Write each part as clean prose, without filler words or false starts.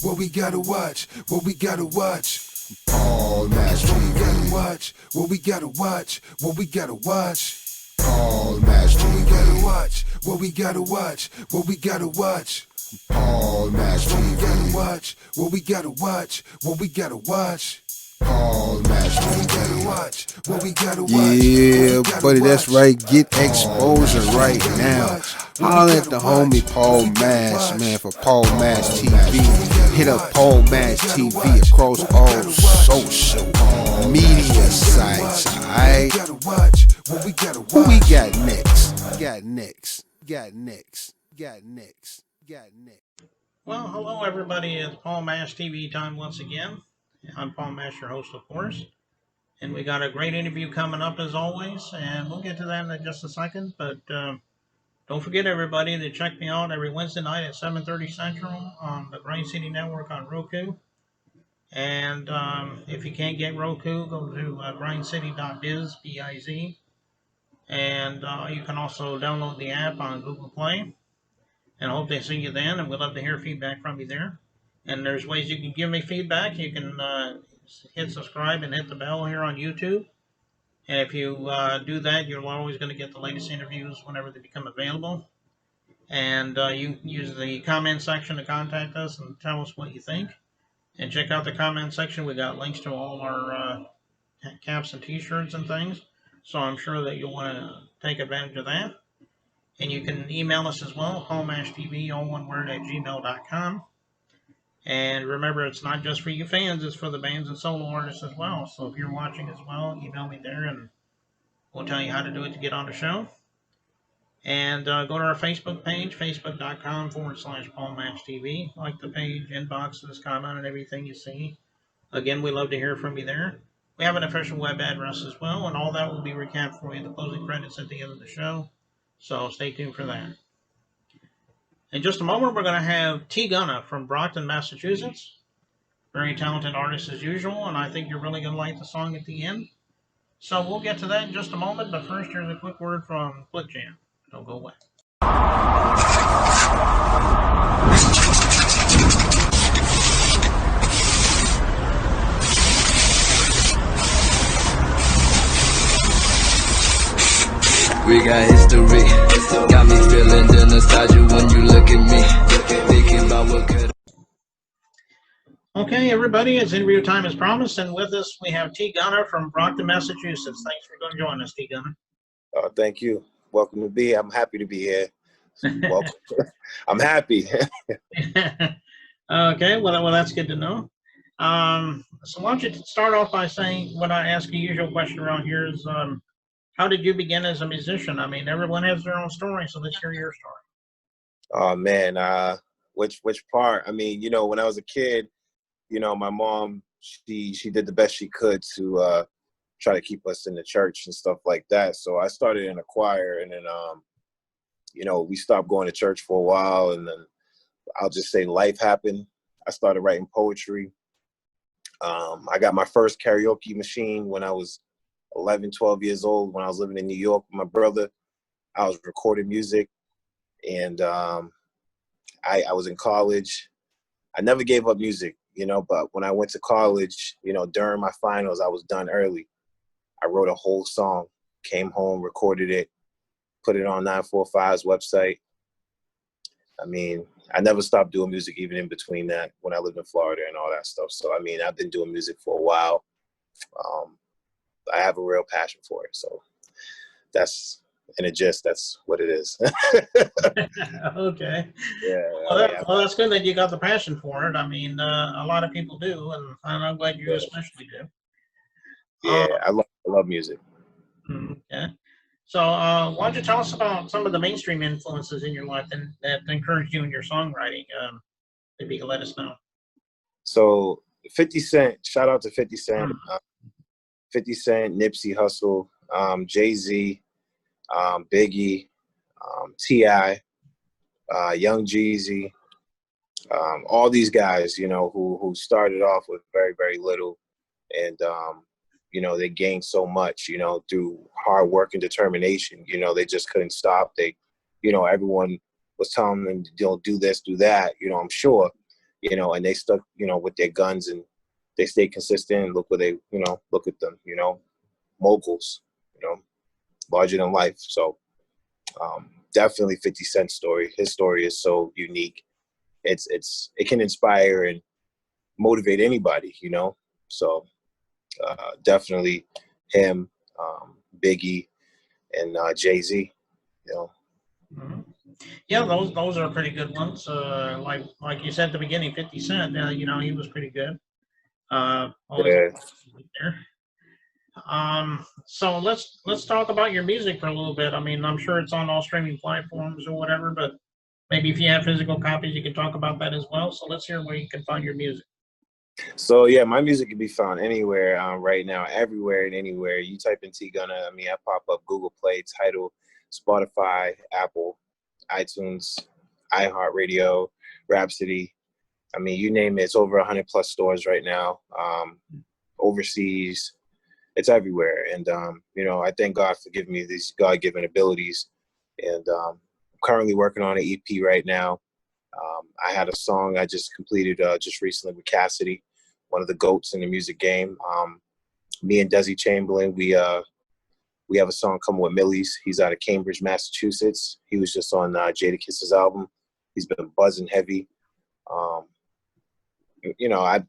what we gotta watch, what we gotta watch. Paul Match What we gotta TV. watch, what we gotta watch, what we gotta watch. Paul Match What we gotta TV. watch, what we gotta watch, what we gotta watch. Paul Match What we gotta TV. watch, what we gotta watch, what we gotta watch. Paul Match What we TV. gotta watch, what we gotta watch. Yeah, what we gotta buddy, that's watch. right. Get exposure right now. Holler at the homie Paul Mash, man, for Paul Mash TV. Hit up Paul Mash TV across all social media sites, alright? Gotta watch, what we gotta watch. Who we got next? Got next. Got next. Got next. Got next. Well, hello everybody. It's Paul Mash TV time once again. I'm Paul Mash, your host, of course. And we got a great interview coming up as always, and we'll get to that in just a second. But don't forget, everybody, to check me out every Wednesday night at 7:30 Central on the Grind City Network on Roku. And if you can't get Roku, go to grindcity.biz, B-I-Z. And you can also download the app on Google Play. And I hope they see you then, and we'd love to hear feedback from you there. And there's ways you can give me feedback. You can hit subscribe and hit the bell here on YouTube. And if you do that, you're always going to get the latest interviews whenever they become available. And you can use the comment section to contact us and tell us what you think. And check out the comment section. We got links to all our caps and t-shirts and things. So I'm sure that you'll want to take advantage of that. And you can email us as well, paulmashtv, all one word, at gmail.com. And remember, it's not just for you fans, it's for the bands and solo artists as well. So if you're watching as well, email me there and we'll tell you how to do it to get on the show. And go to our Facebook page, facebook.com/PaulMatchTV. Like the page, inboxes, comment on everything you see. Again, we love to hear from you there. We have an official web address as well, and all that will be recapped for you in the closing credits at the end of the show. So stay tuned for that. In just a moment, we're going to have T-Gunna from Brockton, Massachusetts. Very talented artist as usual, and I think you're really going to like the song at the end. So we'll get to that in just a moment, but first here's a quick word from Click Jam. Don't go away. We got history, got me feeling the nostalgia when you look at me, thinking about what could. Okay, everybody, it's interview time as promised, and with us we have T-Gunna from Brockton, Massachusetts. Thanks for going to join us, T-Gunna. Thank you. Welcome to be. I'm happy to be here. Welcome. I'm happy. Okay, well, that's good to know. So why don't you start off by saying what I ask a usual question around here is, how did you begin as a musician? I mean, everyone has their own story, so let's hear your story. Oh man, which part? I mean, when I was a kid, my mom, she did the best she could to try to keep us in the church and stuff like that. So I started in a choir, and then we stopped going to church for a while, and then I'll just say life happened. I started writing poetry. I got my first karaoke machine when I was 11, 12 years old, when I was living in New York with my brother. I was recording music, and I was in college. I never gave up music, but when I went to college, during my finals, I was done early. I wrote a whole song, came home, recorded it, put it on 945's website. I mean, I never stopped doing music even in between that when I lived in Florida and all that stuff. So, I mean, I've been doing music for a while. I have a real passion for it. So that's, in a gist, that's what it is. Okay. Yeah. Well, that's good that you got the passion for it. I mean, a lot of people do, and I'm glad you especially do. Yeah, I love music. Okay. So why don't you tell us about some of the mainstream influences in your life that encouraged you in your songwriting? Maybe you can let us know. So 50 Cent, shout out to 50 Cent. 50 Cent, Nipsey Hussle, Jay-Z, Biggie, T.I., Young Jeezy, all these guys, who started off with very, very little, and they gained so much, through hard work and determination. They just couldn't stop. Everyone was telling them, do this, do that, I'm sure. you know, and they stuck, you know, with their guns and they stayed consistent. And look where they, you know, look at them, you know, moguls, you know, larger than life. So definitely 50 Cent's story. His story is so unique. It can inspire and motivate anybody, you know. So definitely him, Biggie, and Jay-Z, you know. Mhm. Yeah, those are pretty good ones. Like you said at the beginning, 50 Cent. You know, he was pretty good. Always Yeah. there. So let's talk about your music for a little bit. I mean, I'm sure it's on all streaming platforms or whatever, but maybe if you have physical copies, you can talk about that as well. So let's hear where you can find your music. So yeah, my music can be found anywhere right now, everywhere and anywhere. You type in T-Gunna, I mean, I pop up Google Play, Tidal, Spotify, Apple, iTunes, iHeartRadio, Rhapsody. I mean, you name it. It's over 100 plus stores right now. Overseas, it's everywhere. And you know, I thank God for giving me these God-given abilities. And I'm currently working on an EP right now. I had a song I just completed just recently with Cassidy, one of the GOATs in the music game. Me and Desi Chamberlain, we have a song coming with Millie's. He's out of Cambridge, Massachusetts. He was just on Jadakiss's album. He's been buzzing heavy. Um, you know,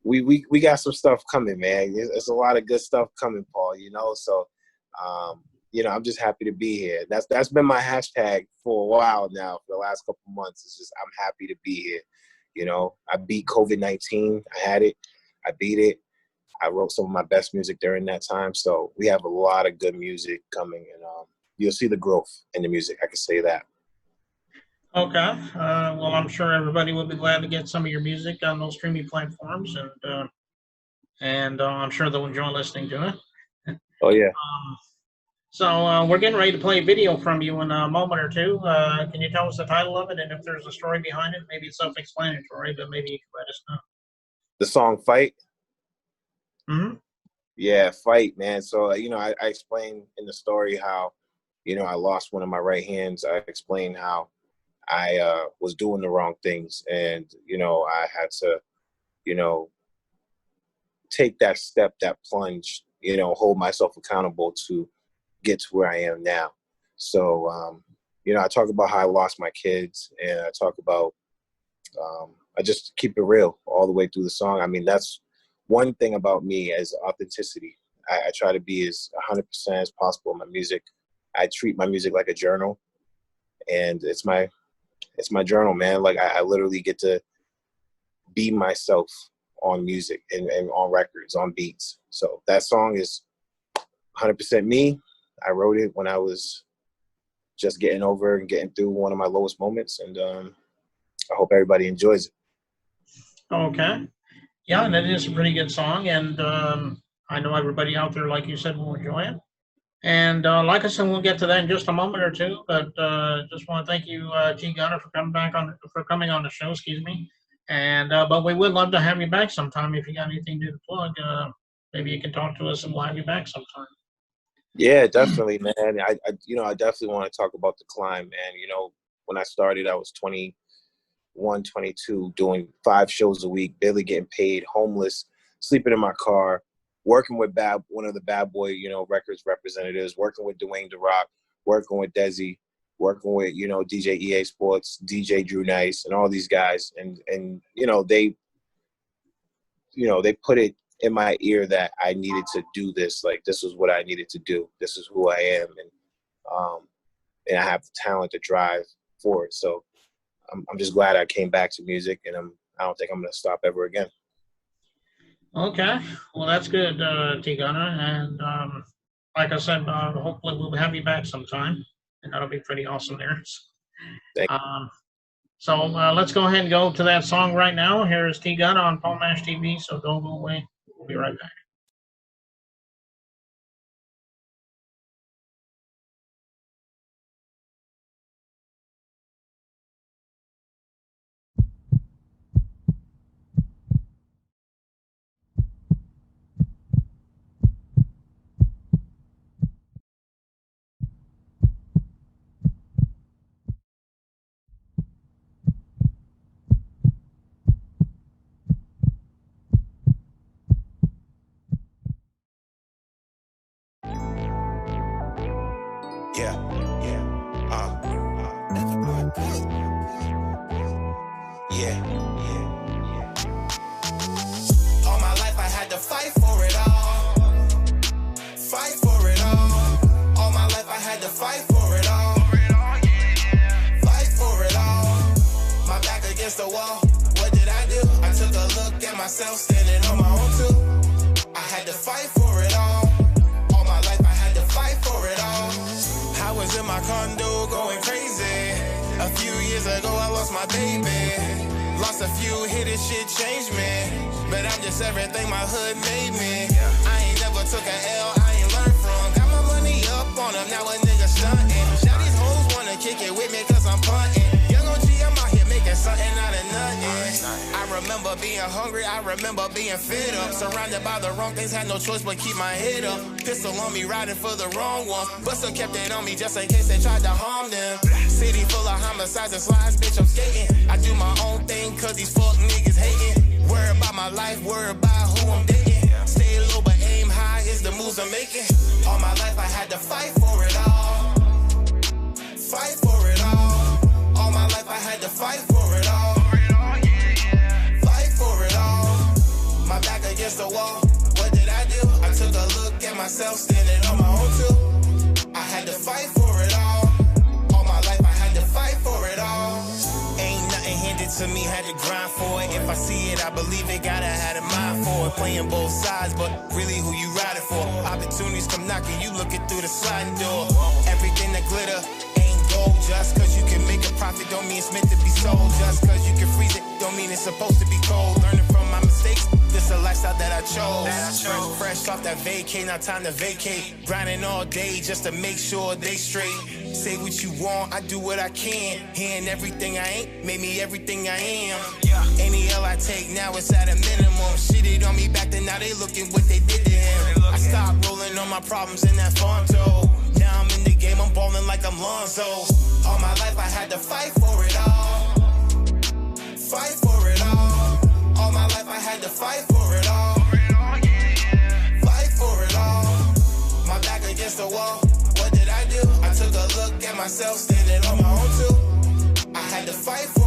we got some stuff coming, man. There's a lot of good stuff coming, Paul. You know, so you know, I'm just happy to be here. That's been my hashtag for a while now. For the last couple of months, it's just I'm happy to be here. You know, I beat COVID-19. I had it. I beat it. I wrote some of my best music during that time. So we have a lot of good music coming, and you'll see the growth in the music. I can say that. Okay. Well, I'm sure everybody will be glad to get some of your music on those streaming platforms, and I'm sure they'll enjoy listening to it. Oh yeah. So we're getting ready to play a video from you in a moment or two. Can you tell us the title of it and if there's a story behind it? Maybe it's self-explanatory, but maybe you can let us know. The song "Fight." Mm-hmm. Yeah, fight, man. So you know, I explained in the story how, you know, I lost one of my right hands. I explained how I was doing the wrong things, and you know, I had to, you know, take that step, that plunge, you know, hold myself accountable to get to where I am now. So, you know, I talk about how I lost my kids, and I talk about, I just keep it real all the way through the song. I mean, that's one thing about me as authenticity. I try to be as 100% as possible in my music. I treat my music like a journal, and it's my journal, man. Like I literally get to be myself on music and on records, on beats. So that song is 100% me. I wrote it when I was just getting over and getting through one of my lowest moments, and I hope everybody enjoys it. Okay. Yeah, and it is a pretty good song, and I know everybody out there, like you said, will enjoy it. And like I said, we'll get to that in just a moment or two. But just want to thank you, T-Gunna, for coming on the show. Excuse me. And but we would love to have you back sometime if you got anything to plug. Maybe you can talk to us, and we'll have you back sometime. Yeah, definitely, man. You know, I definitely want to talk about the climb, man. You know, when I started, I was 21, 22, doing 5 shows a week, barely getting paid, homeless, sleeping in my car, working with one of the Bad Boy, you know, Records representatives, working with Dwayne DeRock, working with Desi, working with, you know, DJ EA Sports, DJ Drew Nice, and all these guys. And they put it in my ear that I needed to do this. Like, this is what I needed to do. This is who I am. And I have the talent to drive forward. So I'm just glad I came back to music, and I don't think I'm going to stop ever again. Okay. Well, that's good, T-Gunna. And like I said, hopefully we'll have you back sometime, and that'll be pretty awesome there. Thank Um, So let's go ahead and go to that song right now. Here is T-Gunna on Paul Mash TV, so don't go away. We'll be right back. Yeah. All my life I had to fight for it all. Fight for it all. All my life I had to fight for it all. Fight for it all. My back against the wall. What did I do? I took a look at myself standing on my own too. I had to fight for it all. All my life I had to fight for it all. I was in my condo going crazy. A few years ago I lost my baby. Lost a few, hit this shit changed me. But I'm just everything my hood made me. I ain't never took a L, I ain't learned from. Got my money up on them, now a nigga stuntin'. Now these hoes wanna kick it with me cause I'm puntin'. Young OG, I'm out here making something out of nothing. I remember being hungry, I remember being fed up. Surrounded by the wrong things, had no choice but keep my head up. Pistol on me, riding for the wrong one. But still kept it on me just in case they tried to harm them. City full of homicides and slides, bitch, I'm skating. I do my own thing cause these fuck niggas hating. Worry about my life, worry about who I'm dating. Stay low but aim high is the moves I'm making. All my life I had to fight for it all. Fight for it all. All my life I had to fight for it all. Fight for it all. My back against the wall. What did I do? I took a look at myself standing on my own too. I had to fight for it all. All my life I had to fight for it all. Ain't nothing handed to me, had to grind for it. If I see it, I believe it, gotta have a mind for it. Playing both sides, but really who you riding for? Opportunities come knocking, you looking through the sliding door. Everything that glitter ain't gold. Just cause you can make a profit don't mean it's meant to be sold. Just cause you can freeze it don't mean it's supposed to be cold. Learning from my mistakes, this a lifestyle that I chose. Fresh off that vacay, now time to vacate. Grinding all day just to make sure they straight. Say what you want, I do what I can. Hearing everything I ain't, made me everything I am. Any L I take now it's at a minimum. Shitted on me back then, now they looking what they did to him. I stopped rolling on my problems in that Fonto. Now I'm in the game, I'm ballin' like I'm Lonzo. All my life I had to fight for it all. Fight for it all. All my life I had to fight for it all. Fight for it all. My back against the wall. What did I do? I took a look at myself standing on my own too. I had to fight for